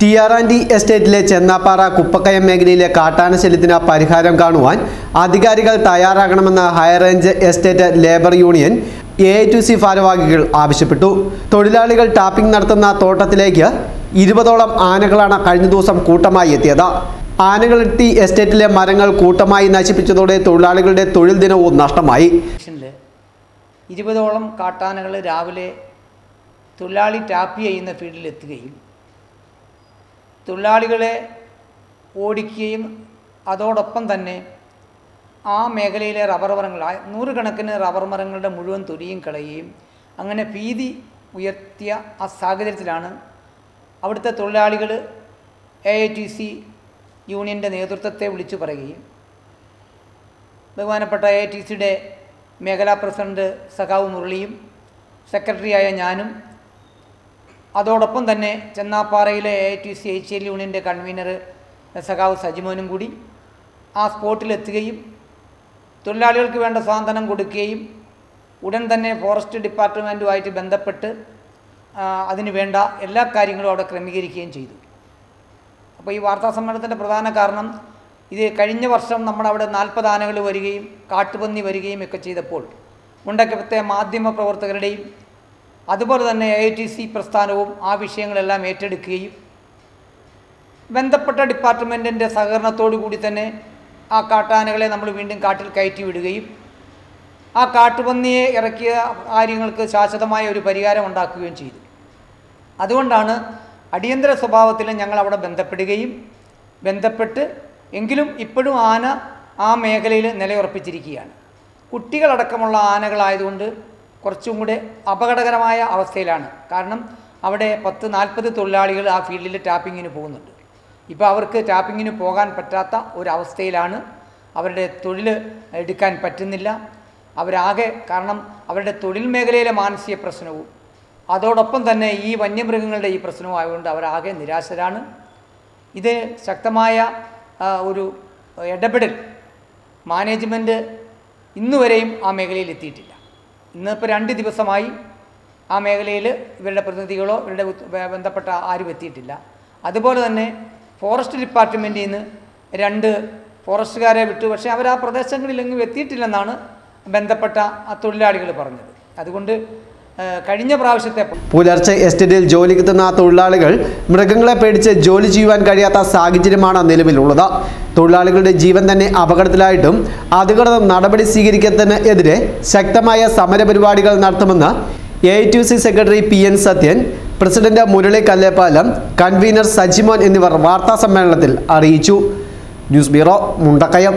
ടി.ആർ.ആൻഡ്.ഡി എസ്റ്റേറ്റിലെ ചെന്നാപ്പാറ കുപ്പക്കയം മേഖലയിലെ കാട്ടാന ശല്യത്തിന് പരിഹാരം കാണുവാൻ അധികാരികൾ തയ്യാറാകണമെന്ന് ഹൈറേഞ്ച് എസ്റ്റേറ്റ് ലേബർ യൂണിയൻ എ.ഐ.ടി.യു.സി ഭാരവാഹികൾ ആവശ്യപ്പെട്ടു. തൊഴിലാളികൾ ടാപ്പിംഗ് നടത്തുന്ന തോട്ടത്തിലേക്ക് 20ഓളം ആനകളാണ് കഴിഞ്ഞ ദിവസം കൂട്ടമായി എത്തിയത്. ആനകളെത്തി എസ്റ്റേറ്റിലെ മരങ്ങൾ കൂട്ടമായി നശിപ്പിച്ചതോടെ തൊഴിലാളികളുടെ തൊഴിൽ ദിനവും നഷ്ടമായി. 20ഓളം കാട്ടാനകൾ രാവിലെ തൊഴിലാളി ടാപ്പ് ചെയ്യുന്ന ഫീൽഡിൽ എത്തുകയും തൊഴിലാളികളെ ഓടിക്കുകയും അതോടൊപ്പം തന്നെ ആ മേഖലയിലെ റബ്ബർ മരങ്ങൾ നൂറുകണക്കിന് റബ്ബർ മരങ്ങളുടെ മുഴുവൻ തൊലിയും കളയുകയും അങ്ങനെ ഭീതി ഉയർത്തിയ ആ സാഹചര്യത്തിലാണ് അവിടുത്തെ തൊഴിലാളികൾ എ.ഐ.ടി.യു.സി യൂണിയൻ്റെ നേതൃത്വത്തെ വിളിച്ചു പറയുകയും ബഹുമാനപ്പെട്ട എ.ഐ.ടി.യു.സിയുടെ മേഖലാ പ്രസിഡന്റ് സഖാവ് മുരളിയും സെക്രട്ടറിയായ ഞാനും അതോടൊപ്പം തന്നെ ചെന്നാപ്പാറയിലെ എ.ഐ.ടി.യു.സി എച്ച്.എൽ യൂണിയൻ്റെ കൺവീനർ സഖാവ് സജിമോനും കൂടി ആ സ്പോട്ടിലെത്തുകയും തൊഴിലാളികൾക്ക് വേണ്ട സാന്ത്വനം കൊടുക്കുകയും ഉടൻ തന്നെ ഫോറസ്റ്റ് ഡിപ്പാർട്ട്മെൻറ്റുമായിട്ട് ബന്ധപ്പെട്ട് അതിന് വേണ്ട എല്ലാ കാര്യങ്ങളും അവിടെ ക്രമീകരിക്കുകയും ചെയ്തു. അപ്പോൾ ഈ വാർത്താ സമ്മേളനത്തിൻ്റെ പ്രധാന കാരണം ഇത് കഴിഞ്ഞ വർഷം നമ്മളവിടെ 40 ആനകൾ വരികയും കാട്ടുപന്നി വരികയും ഒക്കെ ചെയ്തപ്പോൾ മുണ്ടക്കത്തെ മാധ്യമ പ്രവർത്തകരുടെയും അതുപോലെ തന്നെ എ.ഐ.ടി.യു.സി പ്രസ്ഥാനവും ആ വിഷയങ്ങളെല്ലാം ഏറ്റെടുക്കുകയും ബന്ധപ്പെട്ട ഡിപ്പാർട്ട്മെൻറ്റിൻ്റെ സഹകരണത്തോടു കൂടി തന്നെ ആ കാട്ടാനകളെ നമ്മൾ വീണ്ടും കാട്ടിൽ കയറ്റി വിടുകയും ആ കാട്ടുപന്നിയെ ഇറക്കിയ കാര്യങ്ങൾക്ക് ശാശ്വതമായ ഒരു പരിഹാരം ഉണ്ടാക്കുകയും ചെയ്തു. അതുകൊണ്ടാണ് അടിയന്തര സ്വഭാവത്തിൽ ഞങ്ങൾ അവിടെ ബന്ധപ്പെട്ട് എങ്കിലും ഇപ്പോഴും ആന ആ മേഖലയിൽ നിലയുറപ്പിച്ചിരിക്കുകയാണ്. കുട്ടികളടക്കമുള്ള ആനകളായതുകൊണ്ട് കുറച്ചും കൂടെ അപകടകരമായ അവസ്ഥയിലാണ്. കാരണം അവിടെ 10-40 തൊഴിലാളികൾ ആ ഫീൽഡിൽ ടാപ്പിങ്ങിന് പോകുന്നുണ്ട്. ഇപ്പോൾ അവർക്ക് ടാപ്പിങ്ങിന് പോകാൻ പറ്റാത്ത ഒരവസ്ഥയിലാണ്. അവരുടെ തൊഴിൽ എടുക്കാൻ പറ്റുന്നില്ല. അവരാകെ കാരണം അവരുടെ തൊഴിൽ മേഖലയിലെ മാനസിക പ്രശ്നവും അതോടൊപ്പം തന്നെ ഈ വന്യമൃഗങ്ങളുടെ ഈ പ്രശ്നവും ആയതുകൊണ്ട് അവരാകെ നിരാശരാണ്. ഇത് ശക്തമായ ഒരു ഇടപെടൽ മാനേജ്മെൻറ്റ് ഇന്നുവരെയും ആ മേഖലയിൽ എത്തിയിട്ടില്ല. ഇന്നിപ്പോൾ 2 ദിവസമായി ആ മേഖലയിൽ ഇവരുടെ പ്രതിനിധികളോ ഇവരുടെ ബന്ധപ്പെട്ട ആരും എത്തിയിട്ടില്ല. അതുപോലെ തന്നെ ഫോറസ്റ്റ് ഡിപ്പാർട്ട്മെൻറ്റിൽ നിന്ന് 2 ഫോറസ്റ്റുകാരെ വിട്ടു. പക്ഷേ അവർ ആ പ്രദേശങ്ങളിലെങ്ങും എത്തിയിട്ടില്ലെന്നാണ് ബന്ധപ്പെട്ട ആ തൊഴിലാളികൾ പറഞ്ഞത്. അതുകൊണ്ട് കഴിഞ്ഞ പ്രാവശ്യത്തെ പുലർച്ചെ എസ്റ്റേറ്റിൽ ജോലിക്കെത്തുന്ന തൊഴിലാളികൾ മൃഗങ്ങളെ പേടിച്ച് ജോലി ചെയ്യുവാൻ കഴിയാത്ത സാഹചര്യമാണ് നിലവിലുള്ളത്. തൊഴിലാളികളുടെ ജീവൻ തന്നെ അപകടത്തിലായിട്ടും അധികൃതർ നടപടി സ്വീകരിക്കുന്നതിനെതിരെ ശക്തമായ സമരപരിപാടികൾ നടത്തുമെന്ന് AITUC secretary P.N. Sathyan, president Murali Kallepalam, convener Sajimon എന്നിവർ വാർത്താ സമ്മേളനത്തിൽ അറിയിച്ചു. News bureau, Mundakayam.